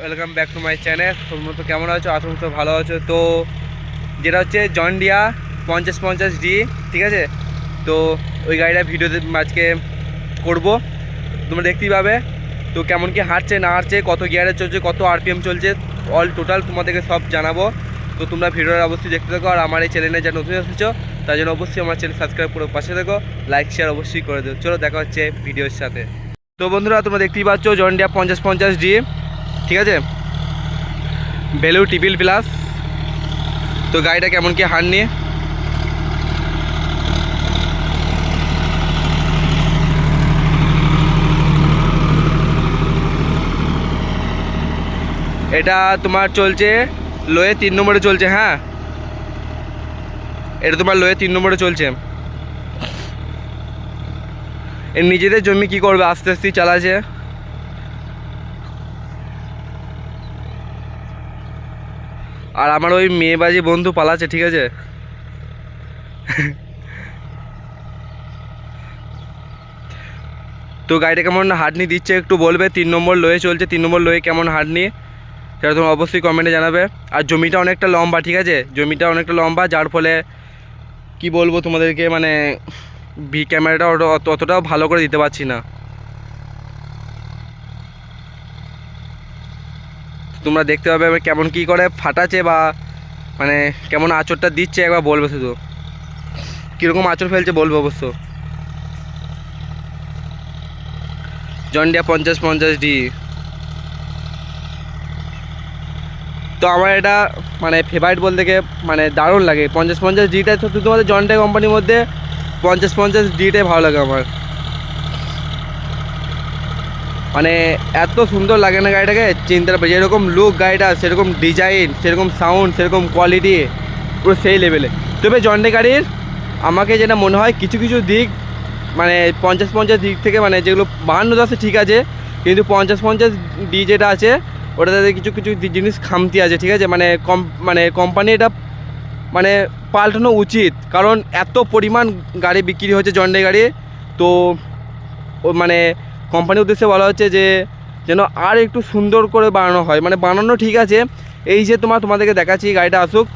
Welcome back to my channel. তোমরা তো কেমন আছো? আশা করি ভালো আছো। তো যেটা হচ্ছে জন ডিয়ার 5050D, ঠিক আছে। তো ওই গাড়িটা ভিডিও আজকে করব, তোমরা দেখতেই পাবে। তো কেমন কি হাঁটছে না হাঁটছে, কত গিয়ারে চলছে, কত আরপিএম চলছে, অল টোটাল তোমাদেরকে সব জানাবো। তো তোমরা ভিডিওটা অবশ্যই দেখতে থাকো। আর আমার এই চ্যানেলে যা নতুন এসেছো তার জন্য অবশ্যই আমার চ্যানেল সাবস্ক্রাইব করে পাশে দেখো, লাইক শেয়ার অবশ্যই করে দেবো। চলো দেখা হচ্ছে ভিডিওর সাথে। তো বন্ধুরা তোমরা দেখতেই পাচ্ছ জন ডিয়ার 5050D, ঠিক আছে, ভ্যালু টিপিল প্লাস। তো গাড়িটা কেমন কি হার নিয়ে এটা তোমার চলছে লোয়ে 3 নম্বরে চলছে। হ্যাঁ, এটা তোমার লোয়ে 3 নম্বরে চলছে। এর নিজেদের জমি কি করবে, আস্তে আস্তে চালাচ্ছে। আর আমার ওই মেয়েবাজি বন্ধু পালাচ্ছে, ঠিক আছে। তো গাড়িটা কেমন হাঁটনি দিচ্ছে একটু বলবে। 3 নম্বর লোয়ে চলছে, 3 নম্বর লোয়ে কেমন হাঁটনি সেটা তোমরা অবশ্যই কমেন্টে জানাবে। আর জমিটা অনেকটা লম্বা, ঠিক আছে, জমিটা অনেকটা লম্বা, যার ফলে কি বলবো তোমাদেরকে, মানে ক্যামেরাটা অতটাও ভালো করে দিতে পারছি না। তোমরা দেখতে পাবে কেমন কি করে ফাটাচ্ছে বা মানে কেমন আঁচড়টা দিচ্ছে, একবার বলবে শুধু কীরকম আঁচড় ফেলছে বলবে অবশ্য। John Deere 5050D। তো আমার এটা মানে ফেভারিট বলতে গিয়ে মানে দারুণ লাগে। 5050Dটা সত্যি তোমাদের জন ডিয়ার কোম্পানির মধ্যে 5050Dটাই ভালো লাগে আমার। মানে এত সুন্দর লাগে না গাড়িটাকে, চিন্তা করবে যেরকম লুক গাড়িটা, সেরকম ডিজাইন, সেরকম সাউন্ড, সেরকম কোয়ালিটি, পুরো সেই লেভেলে। তবে জন ডিয়ার গাড়ির আমাকে যেটা মনে হয় কিছু কিছু দিক মানে 5050 দিক থেকে মানে যেগুলো 52 ঠিক আছে, কিন্তু 5050D যেটা আছে ওটাতে কিছু কিছু জিনিস খামতি আছে, ঠিক আছে। মানে কোম্পানি এটা মানে পাল্টানো উচিত, কারণ এত পরিমাণ গাড়ি বিক্রি হচ্ছে জন ডিয়ার গাড়ি। তো ও মানে কোম্পানির উদ্দেশ্যে বলা হচ্ছে যে যেন আর একটু সুন্দর করে বানানো হয়। মানে বানানো ঠিক আছে, এই যে তোমাদেরকে দেখাচ্ছি গাড়িটা আসুক।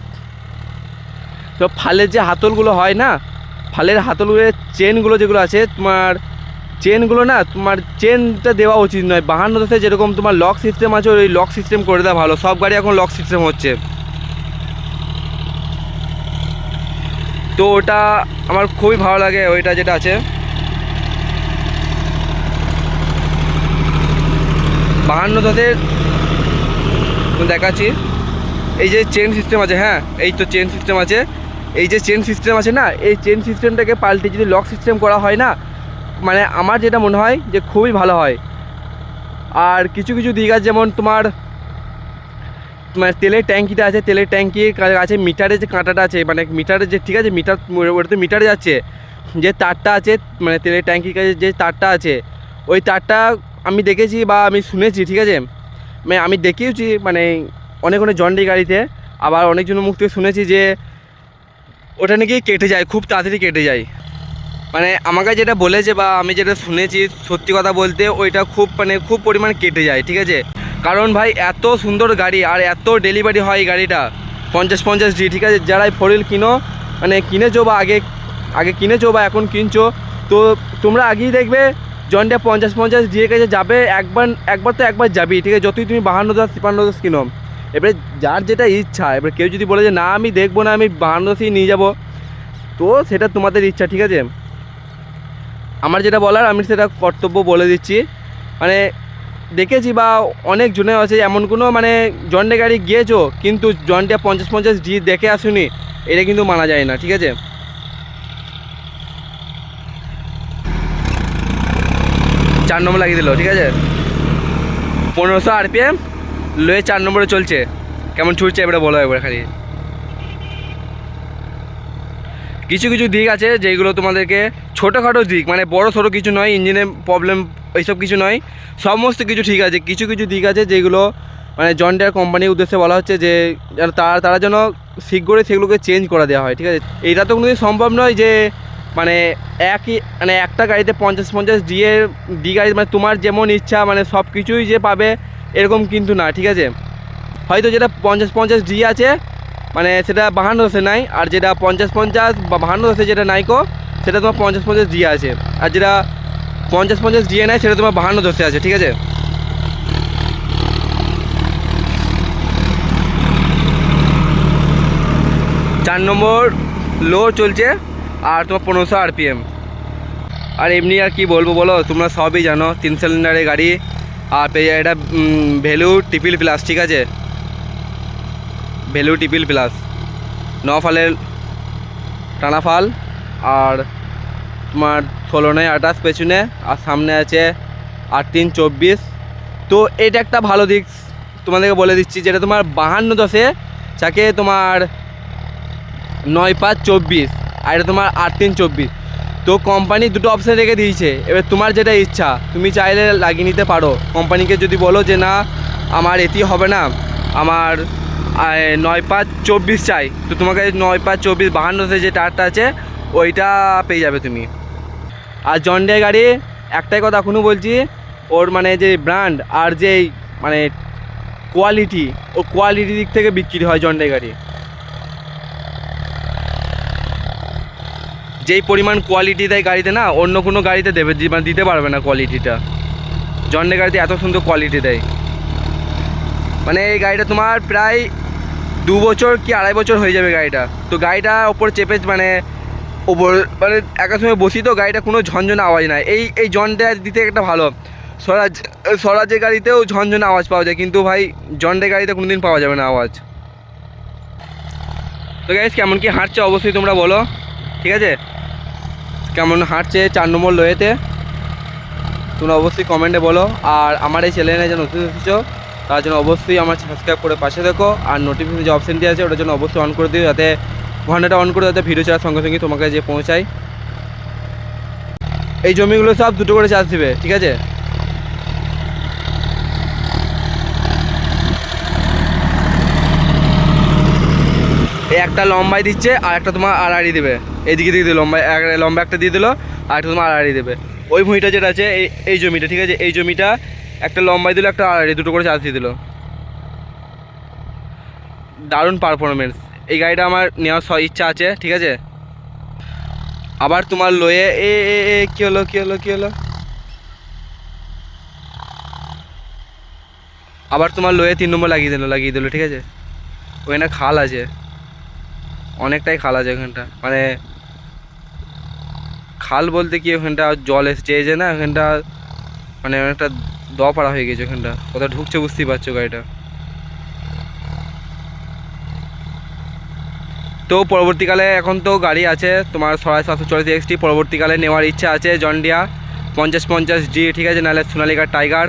তো ফালের যে হাতলগুলো হয় না, ফালের হাতলগুলোর চেনগুলো যেগুলো আছে তোমার, চেনগুলো না তোমার চেনটা দেওয়া উচিত নয়। 52 যেরকম তোমার লক সিস্টেম আছে ওই লক সিস্টেম করে দেওয়া ভালো। সব গাড়ি এখন লক সিস্টেম হচ্ছে, তো ওটা আমার খুবই ভালো লাগে। ওইটা যেটা আছে 52 দেখাচ্ছি, এই যে চেন সিস্টেম আছে। হ্যাঁ, এই তো চেন সিস্টেম আছে, এই যে চেন সিস্টেম আছে না, এই চেন সিস্টেমটাকে পাল্টে যদি লক সিস্টেম করা হয় না, মানে আমার যেটা মনে হয় যে খুবই ভালো হয়। আর কিছু কিছু দিক আছে, যেমন তোমার মানে তেলের ট্যাঙ্কিটা আছে, তেলের ট্যাঙ্কির কাছে মিটারে যে কাঁটাটা আছে, মানে মিটারে যে, ঠিক আছে, মিটার ওটাতে মিটারে যাচ্ছে যে তারটা আছে, মানে তেলের ট্যাঙ্কির কাছে যে তারটা আছে, ওই তারটা আমি দেখেছি বা আমি শুনেছি, ঠিক আছে, মানে আমি দেখিয়েছি মানে অনেক অনেক জন ডিয়ার গাড়িতে। আবার অনেকজনের মুখ থেকে শুনেছি যে ওটা নাকি কেটে যায়, খুব তাড়াতাড়ি কেটে যায়। মানে আমাকে যেটা বলেছে বা আমি যেটা শুনেছি, সত্যি কথা বলতে ওইটা খুব পরিমাণ কেটে যায়, ঠিক আছে। কারণ ভাই এত সুন্দর গাড়ি আর এত ডেলিভারি হয় এই গাড়িটা 5050D, ঠিক আছে। যারা এই 4 হুইল মানে কিনেছো বা আগে কিনেছো বা এখন কিনছো, তো তোমরা আগেই দেখবে জন ডিয়ার 5050D এর কাছে যাবে একবার যাবি, ঠিক আছে। যতই তুমি 52 53 কিনো, এবারে যার যেটা ইচ্ছা। এবার কেউ যদি বলে যে না আমি দেখবো না, আমি 52 নিয়ে যাব, তো সেটা তোমাদের ইচ্ছা, ঠিক আছে। আমার যেটা বলার আমি সেটা কর্তব্য বলে দিচ্ছি। মানে দেখেছি বা অনেক জনে আছে এমন কোনো মানে জন ডিয়ার গাড়ি গিয়েছো কিন্তু জন ডিয়ার 5050D দেখে আসুনি, এটা কিন্তু মানা যায় না, ঠিক আছে। 4 নম্বর লাগিয়ে দিল, ঠিক আছে, 1500 আরপিএম, লোয়ে 4 নম্বরে চলছে। কেমন ছুটছে এবারে বলো একবার খালি। কিছু কিছু দিক আছে যেগুলো তোমাদেরকে ছোটোখাটো দিক, মানে বড় সড়ো কিছু নয়, ইঞ্জিনের প্রবলেম এইসব কিছু নয়, সমস্ত কিছু ঠিক আছে। কিছু কিছু দিক আছে যেগুলো মানে জন ডিয়ার কোম্পানির উদ্দেশ্যে বলা হচ্ছে যে তারা যেন শীঘ্রই সেগুলোকে চেঞ্জ করে দেওয়া হয়, ঠিক আছে। এটা তো কোনোদিন সম্ভব নয় যে মানে একটা গাড়িতে 5050D গাড়ি মানে তোমার যেমন ইচ্ছা মানে সব কিছুই যে পাবে এরকম কিন্তু না, ঠিক আছে। হয়তো যেটা 50-50 আছে মানে সেটা 52 নাই, আর যেটা 50-50 বা 52 যেটা নাইকো সেটা তোমার 50-50 আছে, আর যেটা 50-50 নাই সেটা তোমার 52 আছে, ঠিক আছে। চার নম্বর লো চলছে আর তোমার 1500 RPM। আর এমনি আর কি বলবো বলো, তোমরা সবই জানো 3 সিলিন্ডারের গাড়ি, আর পেয়ে যায় এটা ভ্যালু ট্রিপল প্লাস, ঠিক আছে, ভ্যালু ট্রিপল প্লাস, 9 ফালের টানা ফাল, আর তোমার 16-28 পেছনে, আর সামনে আছে 8-3-24। তো এটা একটা ভালো দিক তোমাদেরকে বলে দিচ্ছি, যেটা তোমার 52 যাকে তোমার 9-5-24, আর এটা তোমার 8-3-24। তো কোম্পানি দুটো অপশান রেখে দিয়েছে, এবার তোমার যেটা ইচ্ছা তুমি চাইলে লাগিয়ে নিতে পারো। কোম্পানিকে যদি বলো যে না আমার এটি হবে না, আমার 9-5-24 চাই, তো তোমাকে 9-5-24 52 যে টায়ারটা আছে ওইটা পেয়ে যাবে তুমি। আর জন ডিয়ার গাড়ি একটাই কথা এখনও বলছি, ওর মানে যে ব্র্যান্ড আর যে মানে কোয়ালিটি, ও কোয়ালিটির দিক থেকে বিক্রি হয় জন ডিয়ার গাড়ি। যেই পরিমাণ কোয়ালিটি দেয় গাড়িতে না, অন্য কোনো গাড়িতে দেবে মানে দিতে পারবে না কোয়ালিটিটা। জন ডিয়ার গাড়িতে এত সুন্দর কোয়ালিটি দেয়, মানে এই গাড়িটা তোমার প্রায় 2 বছর কি 2.5 বছর হয়ে যাবে গাড়িটা। তো গাড়িটা ওপর চেপে মানে ওপর মানে একা সময় বসি, তো গাড়িটা কোনো ঝনঝনে আওয়াজ নাই। এই জন ডিয়ার দিতে একটা ভালো, স্বরাজের গাড়িতেও ঝনঝনে আওয়াজ পাওয়া যায়, কিন্তু ভাই জন ডিয়ার গাড়িতে কোনো দিন পাওয়া যাবে না আওয়াজ। তো গাইস কেমন কি হাঁটছে অবশ্যই তোমরা বলো, ঠিক আছে, কেমন হাঁটছে 4 নম্বর লোয়েতে তোমরা অবশ্যই কমেন্টে বলো। আর আমার এই চ্যানেলে যেন নতুন এসেছো তার জন্য অবশ্যই আমার সাবস্ক্রাইব করে পাশে দেখো, আর নোটিফিকেশন যে অপশানটি আছে ওটার জন্য অবশ্যই অন করে দিও, যাতে ঘন্টাটা অন করে যাতে ভিডিও ছাড়ার সঙ্গে সঙ্গে তোমাকে যে পৌঁছায়। এই জমিগুলো সব 2টো করে চার্জ দিবে, ঠিক আছে। এই একটা লম্বাই দিচ্ছে আর একটা তোমার আড়াআড়ি দেবে, এইদিকে দিকে লম্বা একটা দিয়ে দিলো, আর একটা তোমার আড়াআড়ি দেবে। ওই ভুঁইটা যেটা আছে এই জমিটা, ঠিক আছে, এই জমিটা একটা লম্বাই দিল একটা আড়াআড়ি, 2টো করে চার্জ দিয়ে দিল। দারুণ পারফরমেন্স, এই গাড়িটা আমার নেওয়ার ইচ্ছা আছে, ঠিক আছে। আবার তোমার লোয়ে কী হলো আবার তোমার লোয়ে 3 নম্বর লাগিয়ে দিল, ঠিক আছে। ওখানে খাল আছে, অনেকটাই খাল আছে ওখানটা, মানে খাল বলতে কি ওখানটা জল এসেছে না, ওখানটা মানে অনেকটা পাড়া হয়ে গেছে, ওখানটা কোথাও ঢুকছে বুঝতেই পারছো গাড়িটা। তো পরবর্তীকালে এখন তো গাড়ি আছে তোমার 744 XT, পরবর্তীকালে নেওয়ার ইচ্ছা আছে জন ডিয়ার 50-50D, ঠিক আছে, নাহলে সোনালিকা টাইগার,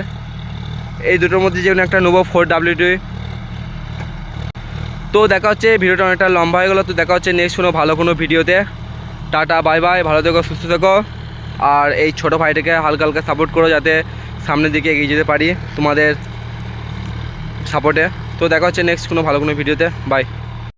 এই দুটোর মধ্যে যে কোনো একটা নেবো 4WD। তো দেখা হচ্ছে, ভিডিওটা অনেকটা লম্বা হয়ে গেলো, তো দেখা হচ্ছে নেক্সট কোনো ভালো কোনো ভিডিওতে। টাটা বাই বাই, ভালো থেকো সুস্থ থেকো, আর এই ছোটো ভাইটাকে হালকা হালকা সাপোর্ট করো যাতে সামনের দিকে এগিয়ে যেতে পারি তোমাদের সাপোর্টে। তো দেখা হচ্ছে নেক্সট কোনো ভালো কোনো ভিডিওতে, বাই।